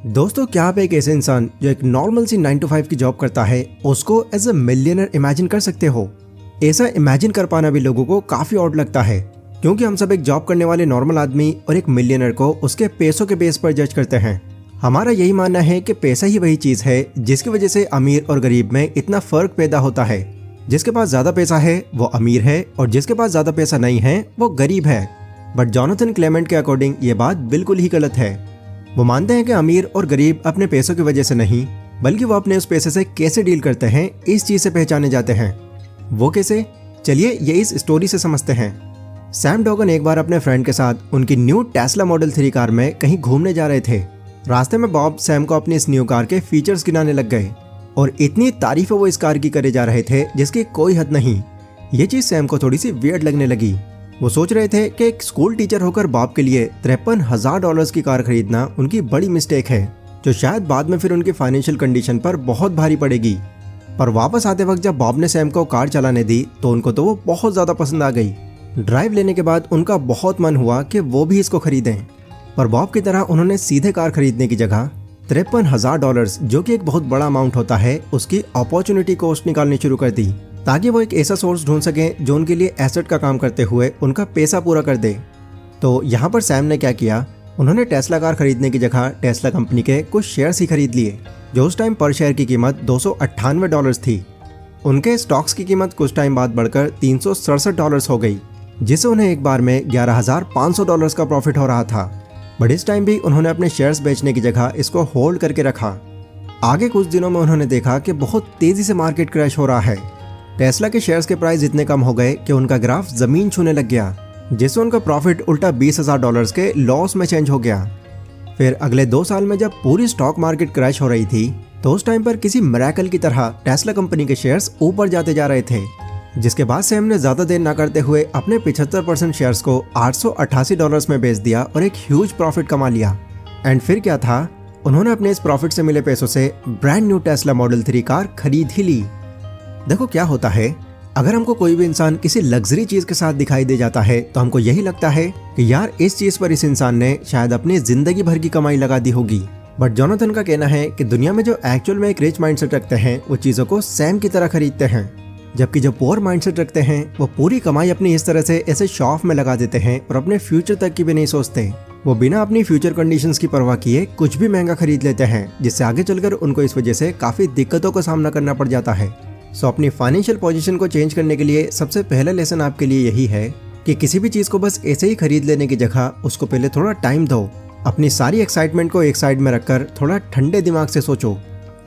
दोस्तों, क्या आप एक ऐसे इंसान जो एक नॉर्मल सी 9 to 5 की जॉब करता है उसको एज अ मिलियनर इमेजिन कर सकते हो? ऐसा इमेजिन कर पाना भी लोगों को काफी ऑड लगता है, क्योंकि हम सब एक जॉब करने वाले नॉर्मल आदमी और एक मिलियनर को उसके पैसों के बेस पर जज करते हैं। हमारा यही मानना है कि पैसा ही वही चीज है जिसकी वजह से अमीर और गरीब में इतना फर्क पैदा होता है। जिसके पास ज्यादा पैसा है वो अमीर है और जिसके पास ज्यादा पैसा नहीं है वो गरीब है। बट जोनाथन क्लेमेंट के अकॉर्डिंग ये बात बिल्कुल ही गलत है। वो मानते हैं कि अमीर और गरीब अपने पैसों की वजह से नहीं, बल्कि वो अपने उस पैसे से कैसे डील करते हैं इस चीज से पहचाने जाते हैं। वो कैसे? चलिए ये इस स्टोरी से समझते हैं। सैम डॉगन एक बार अपने फ्रेंड के साथ उनकी न्यू टेस्ला मॉडल 3 कार में कहीं घूमने जा रहे थे। रास्ते में बॉब सैम को अपनी इस न्यू कार के फीचर्स गिनाने लग गए और इतनी तारीफें वो इस कार की करे जा रहे थे जिसकी कोई हद नहीं। ये चीज सैम को थोड़ी सी वियर्ड लगने लगी। वो सोच रहे थे कि एक स्कूल टीचर होकर बॉब के लिए $53,000 की कार खरीदना उनकी बड़ी मिस्टेक है, जो शायद बाद में फिर उनकी फाइनेंशियल कंडीशन पर बहुत भारी पड़ेगी। पर वापस आते वक्त जब बॉब ने सैम को कार चलाने दी तो उनको तो वो बहुत ज्यादा पसंद आ गई। ड्राइव लेने के बाद उनका बहुत मन हुआ कि वो भी इसको खरीदें, पर बॉब की तरह उन्होंने सीधे कार खरीदने की जगह $53,000, जो कि एक बहुत बड़ा अमाउंट होता है, उसकी अपॉर्चुनिटी कॉस्ट निकालनी शुरू कर दी, ताकि वो एक ऐसा सोर्स ढूंढ सके जो उनके लिए एसेट का काम करते हुए उनका पैसा पूरा कर दे। तो यहाँ पर सैम ने क्या किया, उन्होंने टेस्ला कार खरीदने की जगह टेस्ला कंपनी के कुछ शेयर्स ही खरीद लिए, जो उस टाइम पर शेयर की कीमत $298 थी। उनके स्टॉक्स की कीमत कुछ टाइम बाद बढ़कर $367 हो गई, जिससे उन्हें एक बार में $11,500 का प्रॉफिट हो रहा था। बट इस टाइम भी उन्होंने अपने शेयर्स बेचने की जगह इसको होल्ड करके रखा। आगे कुछ दिनों में उन्होंने देखा कि बहुत तेजी से मार्केट क्रैश हो रहा है। टेस्ला के शेयर्स के प्राइस इतने कम हो गए कि उनका ग्राफ जमीन छूने लग गया, जिससे उनका प्रॉफिट उल्टा $20,000 के लॉस में चेंज हो गया। फिर अगले 2 साल में जब पूरी स्टॉक मार्केट क्रैश हो रही थी तो उस टाइम पर किसी मिरेकल की तरह टेस्ला कंपनी के शेयर्स ऊपर जाते जा रहे थे, जिसके बाद सैम ने ज्यादा देर ना करते हुए अपने 75% शेयर्स को $888 में बेच दिया और एक ह्यूज प्रॉफिट कमा लिया। एंड फिर क्या था, उन्होंने अपने इस प्रॉफिट से मिले पैसों से brand new Tesla model 3 car खरीद ही ली। देखो क्या होता है, अगर हमको कोई भी इंसान किसी लग्जरी चीज के साथ दिखाई दे जाता है तो हमको यही लगता है कि यार इस चीज पर इस इंसान ने शायद अपनी जिंदगी भर की कमाई लगा दी होगी। बट जोनाथन का कहना है कि दुनिया में जो एक्चुअल में एक रिच माइंडसेट रखते हैं वो चीजों को सैम की तरह खरीदते हैं, जबकि जो पुअर माइंडसेट रखते हैं वो पूरी कमाई अपनी इस तरह से ऐसे शो ऑफ में लगा देते हैं और अपने फ्यूचर तक की भी नहीं सोचते। वो बिना अपनी फ्यूचर कंडीशंस की परवाह किए कुछ भी महंगा खरीद लेते हैं, जिससे आगे चलकर उनको इस वजह से काफी दिक्कतों का सामना करना पड़ जाता है। सो अपनी फाइनेंशियल पोजीशन को चेंज करने के लिए सबसे पहला लेसन आपके लिए यही है कि किसी भी चीज को बस ऐसे ही खरीद लेने की जगह उसको पहले थोड़ा टाइम दो। अपनी सारी एक्साइटमेंट को एक साइड में रखकर थोड़ा ठंडे दिमाग से सोचो।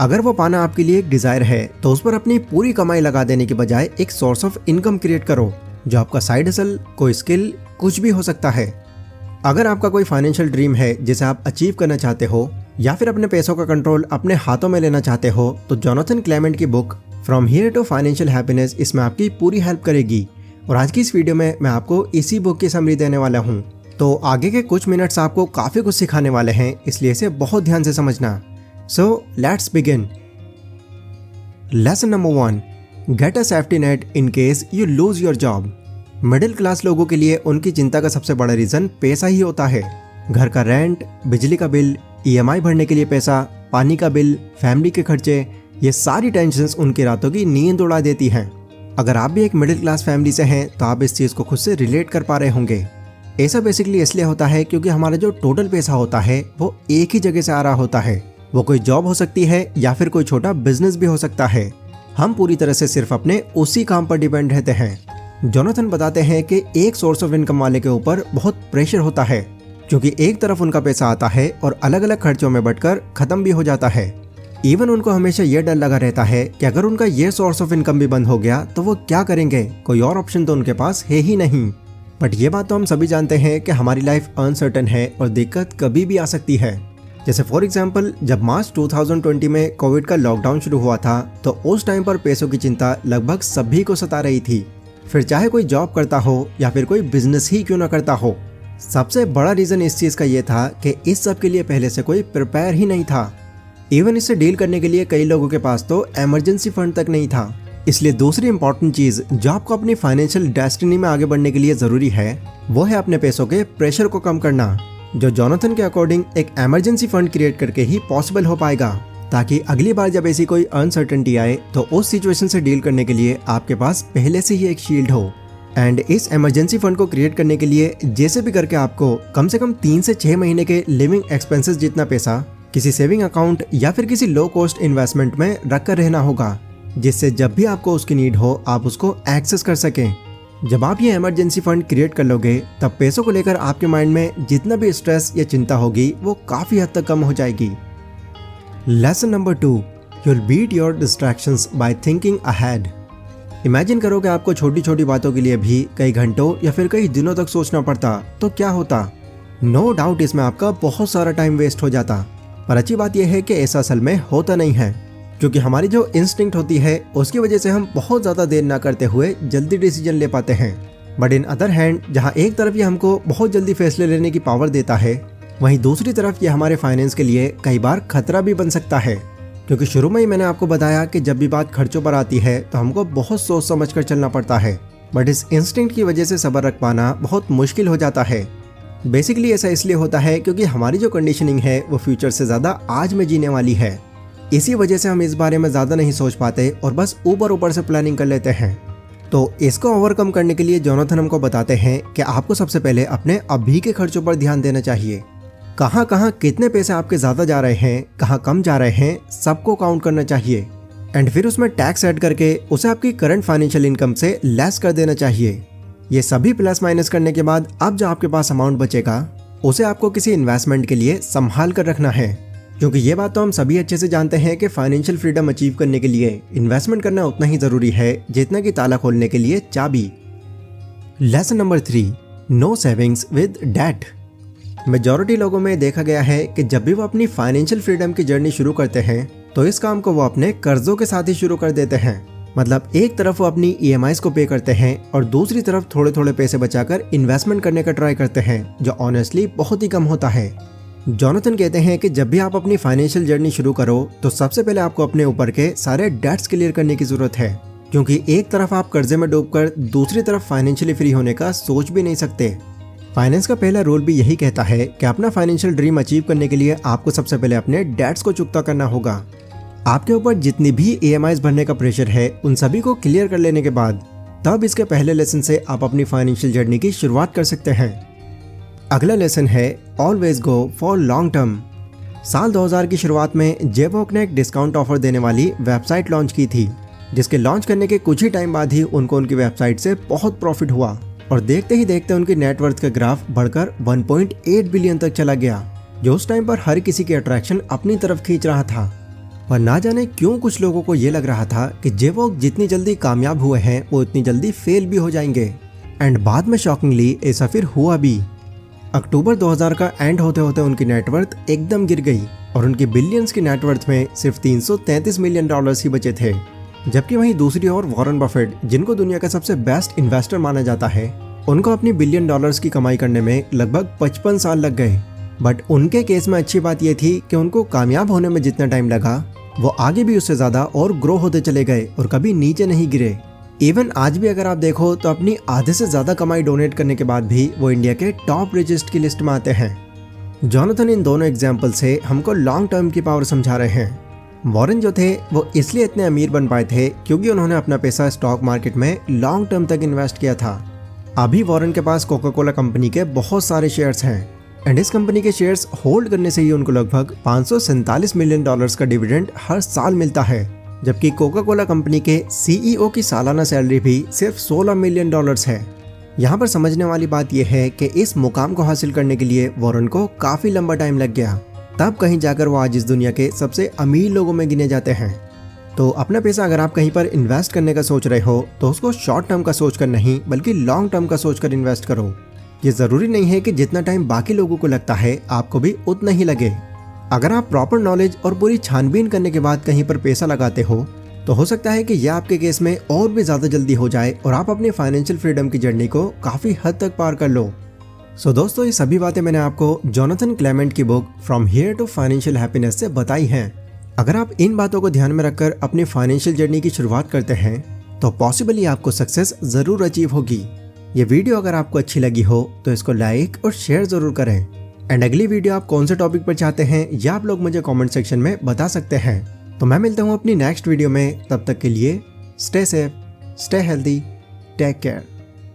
अगर वो पाना आपके लिए एक डिजायर है तो उस पर अपनी पूरी कमाई लगा देने की बजाय एक सोर्स ऑफ इनकम क्रिएट करो, जो आपका साइड हसल, कोई स्किल, कुछ भी हो सकता है। अगर आपका कोई फाइनेंशियल ड्रीम है जिसे आप अचीव करना चाहते हो या फिर अपने पैसों का कंट्रोल अपने हाथों में लेना चाहते हो, तो जोनाथन क्लेमेंट की book from here to financial happiness इसमें आपकी पूरी हेल्प करेगी। और आज की इस वीडियो में मैं आपको इसी बुक की समरी देने वाला हूँ। तो आगे के कुछ मिनट्स आपको काफी कुछ सिखाने वाले हैं, इसलिए इसे बहुत ध्यान से समझना। So let's begin. Lesson number 1. Get a safety net in case you lose your job. Middle class लोगों के लिए उनकी चिंता का सबसे बड़ा रीजन पैसा ही होता है। घर का रेंट, बिजली का बिल, EMI भरने के लिए पैसा, पानी का बिल, फैमिली के खर्चे, ये सारी टेंशन्स उनकी रातों की नींद उड़ा देती हैं। अगर आप भी एक मिडिल क्लास फैमिली से हैं तो आप इस चीज को खुद से रिलेट कर पा रहे होंगे। ऐसा बेसिकली इसलिए होता है क्योंकि हमारा जो टोटल पैसा होता है वो एक ही जगह से आ रहा होता है। वो कोई जॉब हो सकती है या फिर कोई छोटा बिजनेस भी हो सकता है। हम पूरी तरह से सिर्फ अपने उसी काम पर डिपेंड रहते हैं। जोनाथन बताते हैं कि एक सोर्स ऑफ इनकम वाले के ऊपर बहुत प्रेशर होता है, क्योंकि एक तरफ उनका पैसा आता है और अलग अलग खर्चों में बंटकर खत्म भी हो जाता है। इवन उनको हमेशा यह डर लगा रहता है कि अगर उनका ये सोर्स ऑफ इनकम भी बंद हो गया तो वो क्या करेंगे, कोई और ऑप्शन तो उनके पास है ही नहीं। बट ये बात तो हम सभी जानते हैं कि हमारी लाइफ अनसर्टेन है और दिक्कत कभी भी आ सकती है। जैसे फॉर एग्जाम्पल जब मार्च 2020 में कोविड का लॉकडाउन शुरू हुआ था तो उस टाइम पर पैसों की चिंता लगभग सभी को सता रही थी। फिर चाहे कोई जॉब करता हो या फिर कोई बिजनेस ही क्यों ना करता हो, सबसे बड़ा रीजन इस चीज का ये था कि इस सब के लिए पहले से कोई प्रिपेयर ही नहीं था। इवन इससे डील करने के लिए कई लोगों के पास तो इमरजेंसी फंड तक नहीं था। इसलिए दूसरी इंपॉर्टेंट चीज जो आपको अपनी फाइनेंशियल डेस्टिनी में आगे बढ़ने के लिए जरूरी है वो है अपने पैसों के प्रेशर को कम करना। जो जोनाथन के अकॉर्डिंग एक इमरजेंसी फंड क्रिएट करके ही पॉसिबल हो पाएगा, ताकि अगली बार जब ऐसी कोई अनसर्टेनिटी आए तो उस सिचुएशन से डील करने के लिए आपके पास पहले से ही एक शील्ड हो। एंड इस इमरजेंसी फंड को क्रिएट करने के लिए जैसे भी करके आपको कम से कम 3 से 6 महीने के लिविंग एक्सपेंसेस जितना पैसा किसी सेविंग अकाउंट या फिर किसी लो कॉस्ट इन्वेस्टमेंट में रख कर रहना होगा, जिससे जब भी आपको उसकी नीड हो आप उसको एक्सेस कर सकें। जब आप ये इमरजेंसी फंड क्रिएट कर लोगे तब पैसों को लेकर आपके माइंड में जितना भी स्ट्रेस या चिंता होगी वो काफ़ी हद तक कम हो जाएगी। Lesson number 2, you'll beat your distractions by thinking ahead। Imagine करो कि आपको छोटी छोटी बातों के लिए भी कई घंटों या फिर कई दिनों तक सोचना पड़ता तो क्या होता। नो डाउट इसमें आपका बहुत सारा टाइम वेस्ट हो जाता, पर अच्छी बात यह है कि ऐसा असल में होता नहीं है, क्योंकि हमारी जो इंस्टिंक्ट होती है उसकी वजह से हम बहुत ज़्यादा देर ना करते हुए जल्दी डिसीजन ले पाते हैं। बट इन अदर हैंड, जहाँ एक तरफ ये हमको बहुत जल्दी फैसले लेने की पावर देता है, वहीं दूसरी तरफ ये हमारे फाइनेंस के लिए कई बार खतरा भी बन सकता है, क्योंकि शुरू में ही मैंने आपको बताया कि जब भी बात खर्चों पर आती है तो हमको बहुत सोच समझ कर चलना पड़ता है, बट इस इंस्टिंक्ट की वजह से सब्र रख पाना बहुत मुश्किल हो जाता है। बेसिकली ऐसा इसलिए होता है क्योंकि हमारी जो कंडीशनिंग है वो फ्यूचर से ज़्यादा आज में जीने वाली है। इसी वजह से हम इस बारे में ज़्यादा नहीं सोच पाते और बस ऊपर से प्लानिंग कर लेते हैं। तो इसको ओवरकम करने के लिए जोनाथन हमको बताते हैं कि आपको सबसे पहले अपने अभी के खर्चों पर ध्यान देना चाहिए। कहाँ कहाँ कितने पैसे आपके ज़्यादा जा रहे हैं, कहाँ कम जा रहे हैं, सबको काउंट करना चाहिए। एंड फिर उसमें टैक्स ऐड करके उसे आपकी करंट फाइनेंशियल इनकम से लेस कर देना चाहिए। ये सभी प्लस माइनस करने के बाद अब जो आपके पास अमाउंट बचेगा उसे आपको किसी इन्वेस्टमेंट के लिए संभाल कर रखना है, क्योंकि ये बात तो हम सभी अच्छे से जानते हैं कि फाइनेंशियल फ्रीडम अचीव करने के लिए इन्वेस्टमेंट करना उतना ही ज़रूरी है जितना कि ताला खोलने के लिए चाबी। Lesson number 3, no savings with debt. Majority लोगों में देखा गया है कि जब भी वो अपनी फाइनेंशियल फ्रीडम की जर्नी शुरू करते हैं तो इस काम को वो अपने कर्जों के साथ ही शुरू कर देते हैं। मतलब एक तरफ वो अपनी EMIs को पे करते हैं और दूसरी तरफ थोड़े थोड़े पैसे बचाकर इन्वेस्टमेंट करने का ट्राई करते हैं, जो ऑनेस्टली बहुत ही कम होता है। जोनाथन कहते हैं कि जब भी आप अपनी फाइनेंशियल जर्नी शुरू करो तो सबसे पहले आपको अपने ऊपर के सारे डेट्स क्लियर करने की जरूरत है, क्योंकि एक तरफ आप कर्जे में डूबकर दूसरी तरफ फाइनेंशियली फ्री होने का सोच भी नहीं सकते। फाइनेंस का पहला रूल भी यही कहता है कि अपना फाइनेंशियल ड्रीम अचीव करने के लिए आपको सबसे पहले अपने डेट्स को चुकता करना होगा। आपके ऊपर जितनी भी EMIs भरने का प्रेशर है उन सभी को क्लियर कर लेने के बाद तब इसके पहले लेसन से आप अपनी फाइनेंशियल जर्नी की शुरुआत कर सकते हैं। अगला लेसन है always go for long term. साल 2000 की शुरुआत में जेबॉक ने एक डिस्काउंट ऑफर देने वाली वेबसाइट लॉन्च की थी, जिसके लॉन्च करने के कुछ ही टाइम बाद ही उनको उनकी वेबसाइट से बहुत प्रॉफिट हुआ और देखते ही देखते उनकी नेटवर्थ का ग्राफ बढ़कर 1.8 बिलियन तक चला गया, जो उस टाइम पर हर किसी की अट्रैक्शन अपनी तरफ खींच रहा था। पर ना जाने क्यों कुछ लोगों को ये लग रहा था कि जेबॉक जितनी जल्दी कामयाब हुए हैं वो इतनी जल्दी फेल भी हो जाएंगे। एंड बाद में शॉकिंगली ऐसा फिर हुआ भी। अक्टूबर 2000 का एंड होते होते उनकी नेटवर्थ एकदम गिर गई और उनकी बिलियंस की नेटवर्थ में सिर्फ $333 मिलियन ही बचे थे। जबकि वहीं दूसरी ओर वॉरेन बफेट, जिनको दुनिया का सबसे बेस्ट इन्वेस्टर माना जाता है, उनको अपनी $1 बिलियन की कमाई करने में लगभग 55 साल लग गए। बट उनके केस में अच्छी बात यह थी कि उनको कामयाब होने में जितना टाइम लगा वो आगे भी उससे ज़्यादा और ग्रो होते चले गए और कभी नीचे नहीं गिरे। इवन आज भी अगर आप देखो तो अपनी आधे से ज़्यादा कमाई डोनेट करने के बाद भी वो इंडिया के टॉप रिचेस्ट की लिस्ट में आते हैं। जोनाथन इन दोनों एग्जाम्पल से हमको लॉन्ग टर्म की पावर समझा रहे हैं। वॉरेन जो थे वो इसलिए इतने अमीर बन पाए थे क्योंकि उन्होंने अपना पैसा स्टॉक मार्केट में लॉन्ग टर्म तक इन्वेस्ट किया था। अभी वॉरेन के पास कोका कोला कंपनी के बहुत सारे शेयर्स हैं एंड इस कंपनी के शेयर्स होल्ड करने से ही उनको लगभग $547 मिलियन का डिविडेंड हर साल मिलता है, जबकि कोका कोला कंपनी के CEO की सालाना सैलरी भी सिर्फ $16 मिलियन है। यहाँ पर समझने वाली बात यह है कि इस मुकाम को हासिल करने के लिए वॉरेन को काफ़ी लंबा टाइम लग गया, तब कहीं जाकर वो आज इस दुनिया के सबसे अमीर लोगों में गिने जाते हैं। तो अपना पैसा अगर आप कहीं पर इन्वेस्ट करने का सोच रहे हो तो उसको शॉर्ट टर्म का सोच कर नहीं बल्कि लॉन्ग टर्म का सोच कर इन्वेस्ट करो। ये ज़रूरी नहीं है कि जितना टाइम बाकी लोगों को लगता है आपको भी उतना ही लगे। अगर आप प्रॉपर नॉलेज और पूरी छानबीन करने के बाद कहीं पर पैसा लगाते हो तो हो सकता है कि यह आपके केस में और भी ज़्यादा जल्दी हो जाए और आप अपनी फाइनेंशियल फ्रीडम की जर्नी को काफ़ी हद तक पार कर लो। सो दोस्तों, ये सभी बातें मैंने आपको जोनाथन क्लेमेंट की book from here to financial happiness से बताई हैं। अगर आप इन बातों को ध्यान में रखकर अपनी फाइनेंशियल जर्नी की शुरुआत करते हैं तो पॉसिबली आपको सक्सेस ज़रूर अचीव होगी। ये वीडियो अगर आपको अच्छी लगी हो तो इसको लाइक और शेयर ज़रूर करें एंड अगली वीडियो आप कौन से टॉपिक पर चाहते हैं या आप लोग मुझे कमेंट सेक्शन में बता सकते हैं। तो मैं मिलता हूँ अपनी नेक्स्ट वीडियो में, तब तक के लिए stay safe, stay healthy, take care.